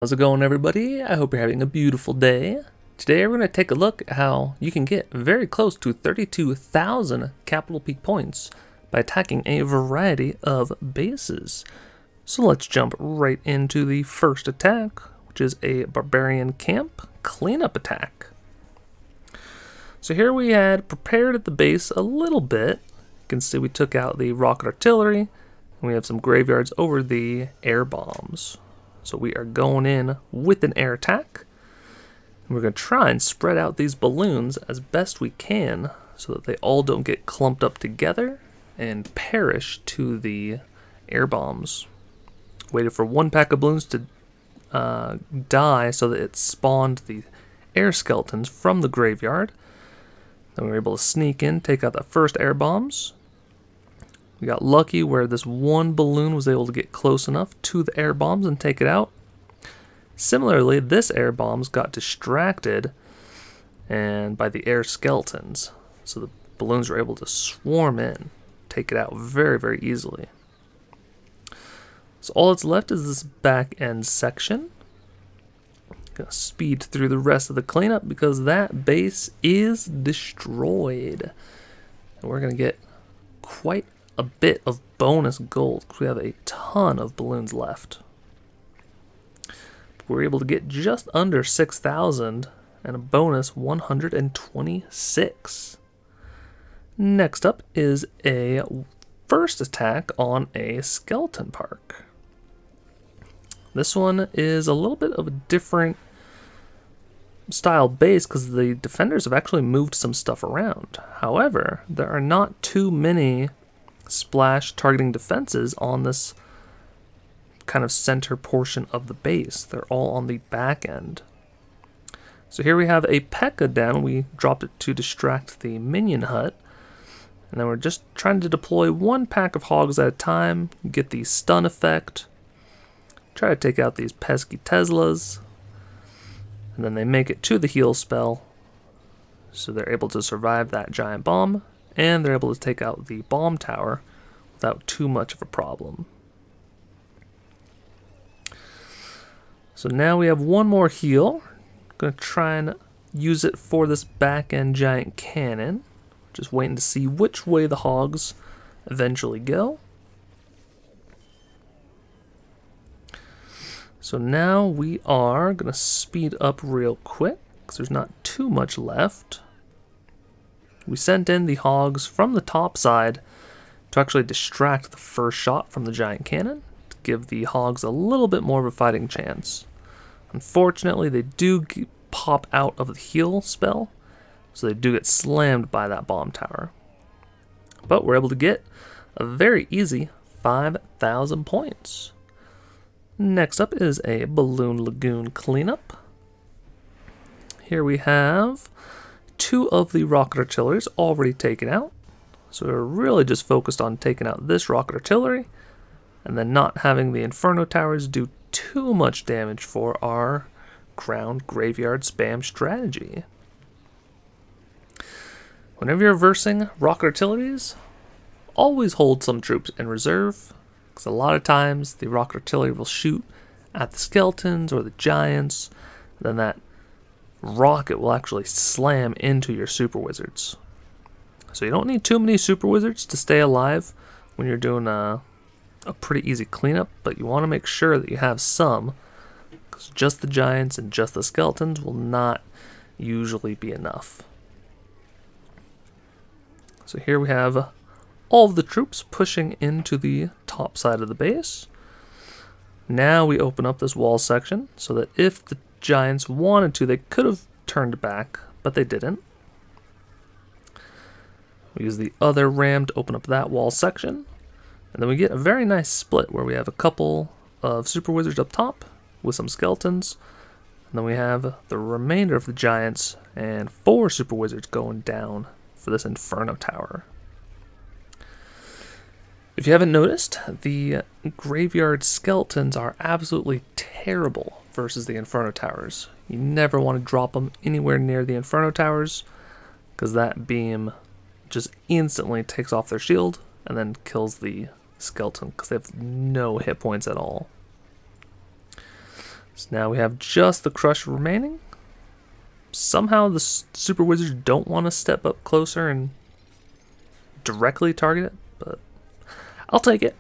How's it going, everybody? I hope you're having a beautiful day. Today we're going to take a look at how you can get very close to 32,000 capital peak points by attacking a variety of bases. So let's jump right into the first attack, which is a barbarian camp cleanup attack. So here we had prepared at the base a little bit. You can see we took out the rocket artillery, and we have some graveyards over the air bombs. So we are going in with an air attack. And we're going to try and spread out these balloons as best we can so that they all don't get clumped up together and perish to the air bombs. Waited for one pack of balloons to die so that it spawned the air skeletons from the graveyard. Then we were able to sneak in, take out the first air bombs. We got lucky where this one balloon was able to get close enough to the air bombs and take it out. Similarly, this air bombs got distracted and by the air skeletons. So the balloons were able to swarm in, take it out very, very easily. So all that's left is this back end section. Gonna speed through the rest of the cleanup because that base is destroyed. And we're gonna get quite a bit of bonus gold because we have a ton of balloons left. We're able to get just under 6,000 and a bonus 126. Next up is a first attack on a skeleton park. This one is a little bit of a different style base because the defenders have actually moved some stuff around. However, there are not too many splash targeting defenses on this kind of center portion of the base. They're all on the back end. So here we have a P.E.K.K.A down. We dropped it to distract the minion hut. And then we're just trying to deploy one pack of hogs at a time, get the stun effect, try to take out these pesky Teslas, and then they make it to the heal spell. So they're able to survive that giant bomb. And they're able to take out the bomb tower without too much of a problem. So now we have one more heal. Going to try and use it for this back end giant cannon. Just waiting to see which way the hogs eventually go. So now we are going to speed up real quick because there's not too much left. We sent in the hogs from the top side to actually distract the first shot from the giant cannon to give the hogs a little bit more of a fighting chance. Unfortunately, they do pop out of the heal spell, so they do get slammed by that bomb tower. But we're able to get a very easy 5,000 points. Next up is a Balloon Lagoon cleanup. Here we have two of the rocket artilleries already taken out. So we're really just focused on taking out this rocket artillery and then not having the Inferno towers do too much damage for our ground graveyard spam strategy. Whenever you're versing rocket artilleries, always hold some troops in reserve because a lot of times the rocket artillery will shoot at the skeletons or the giants, then that rocket will actually slam into your super wizards. So you don't need too many super wizards to stay alive when you're doing a pretty easy cleanup, but you want to make sure that you have some because just the giants and just the skeletons will not usually be enough. So here we have all of the troops pushing into the top side of the base. Now we open up this wall section so that if the giants wanted to, they could have turned back, but they didn't. We use the other ram to open up that wall section, and then we get a very nice split where we have a couple of super wizards up top with some skeletons, and then we have the remainder of the giants and 4 super wizards going down for this Inferno tower. If you haven't noticed, the graveyard skeletons are absolutely terrible versus the Inferno towers. You never want to drop them anywhere near the Inferno towers because that beam just instantly takes off their shield and then kills the skeleton because they have no hit points at all. So now we have just the Crush remaining. Somehow the Super Wizards don't want to step up closer and directly target it, but I'll take it.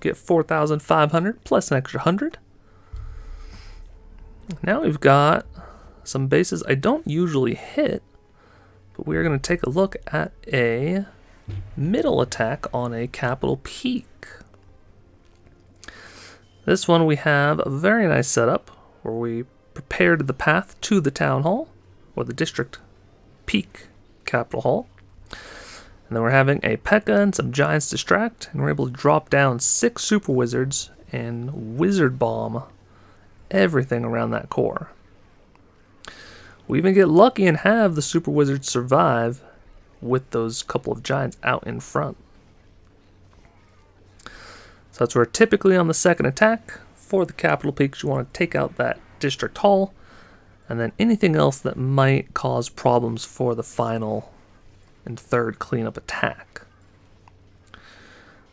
Get 4,500 plus an extra 100. Now we've got some bases I don't usually hit, but we're going to take a look at a middle attack on a Capital Peak. This one we have a very nice setup where we prepared the path to the Town Hall, or the District Peak Capital Hall. And then we're having a P.E.K.K.A. and some Giants distract, and we're able to drop down 6 Super Wizards and Wizard Bomb everything around that core. We even get lucky and have the Super Wizards survive with those couple of Giants out in front. So that's where typically on the second attack for the Capital Peaks you want to take out that District Hall, and then anything else that might cause problems for the final and third cleanup attack.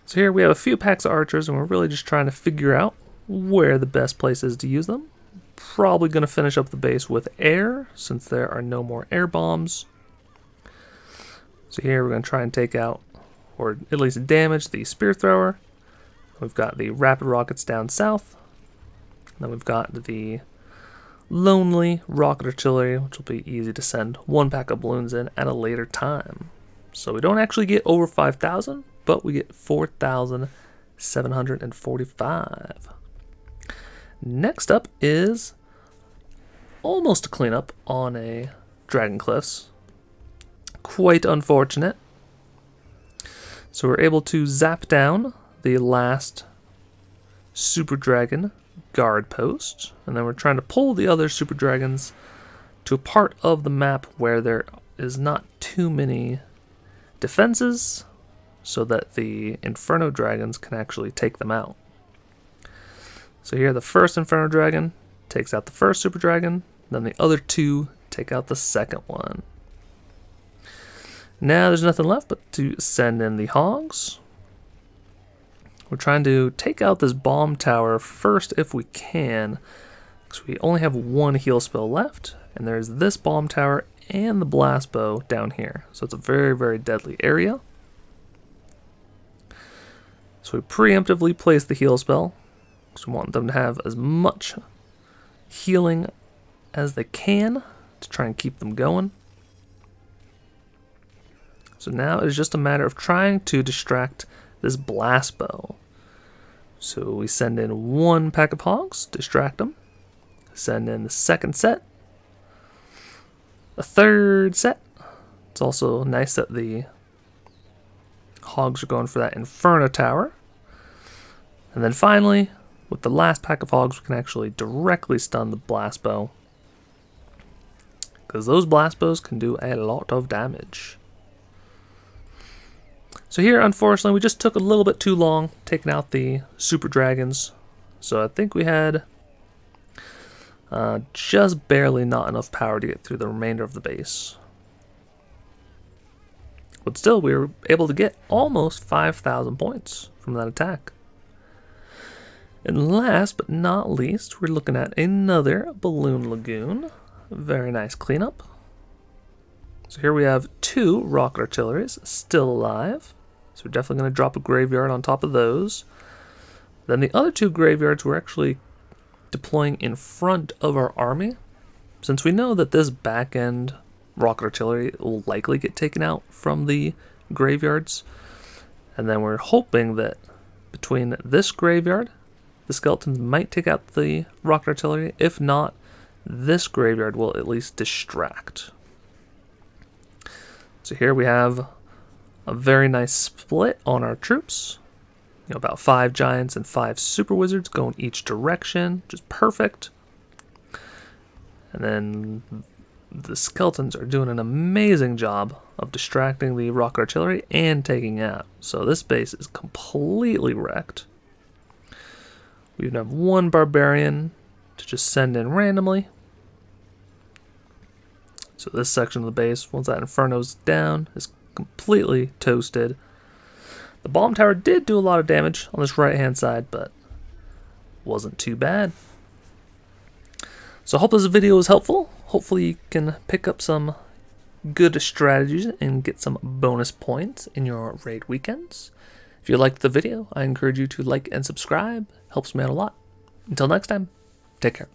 So here we have a few packs of archers, and we're really just trying to figure out where the best place is to use them. Probably going to finish up the base with air, since there are no more air bombs. So here we're going to try and take out, or at least damage, the Spear Thrower. We've got the Rapid Rockets down south. Then we've got the Lonely Rocket Artillery, which will be easy to send one pack of balloons in at a later time. So we don't actually get over 5,000, but we get 4,745. Next up is almost a cleanup on a Dragon Cliffs. Quite unfortunate. So we're able to zap down the last Super Dragon guard post, and then we're trying to pull the other Super Dragons to a part of the map where there is not too many defenses, so that the Inferno Dragons can actually take them out. So here the first Inferno Dragon takes out the first Super Dragon, then the other two take out the second one. Now there's nothing left but to send in the Hogs. We're trying to take out this bomb tower first if we can, because we only have one heal spell left, and there's this bomb tower and the blast bow down here. So it's a very, very deadly area. So we preemptively place the heal spell, because we want them to have as much healing as they can to try and keep them going. So now it's just a matter of trying to distract this blast bow. So we send in one pack of Hogs, distract them. Send in the second set. A third set. It's also nice that the Hogs are going for that Inferno Tower. And then finally, with the last pack of Hogs, we can actually directly stun the blast bow, because those blast bows can do a lot of damage. So here, unfortunately, we just took a little bit too long taking out the Super Dragons. So I think we had just barely not enough power to get through the remainder of the base. But still, we were able to get almost 5,000 points from that attack. And last but not least, we're looking at another Balloon Lagoon. Very nice cleanup. So here we have 2 rocket artilleries still alive. So we're definitely going to drop a graveyard on top of those. Then the other 2 graveyards we're actually deploying in front of our army, since we know that this back end rocket artillery will likely get taken out from the graveyards. And then we're hoping that between this graveyard, the skeletons might take out the rocket artillery. If not, this graveyard will at least distract. So here we have a very nice split on our troops. You know, about 5 Giants and 5 Super Wizards going each direction, which is perfect. And then the skeletons are doing an amazing job of distracting the rocket artillery and taking out. So this base is completely wrecked. We even have 1 Barbarian to just send in randomly. So this section of the base, once that Inferno's down, is completely toasted. The bomb tower did do a lot of damage on this right hand side, but wasn't too bad. So I hope this video was helpful. Hopefully you can pick up some good strategies and get some bonus points in your raid weekends. If you liked the video, I encourage you to like and subscribe. Helps me out a lot. Until next time, take care.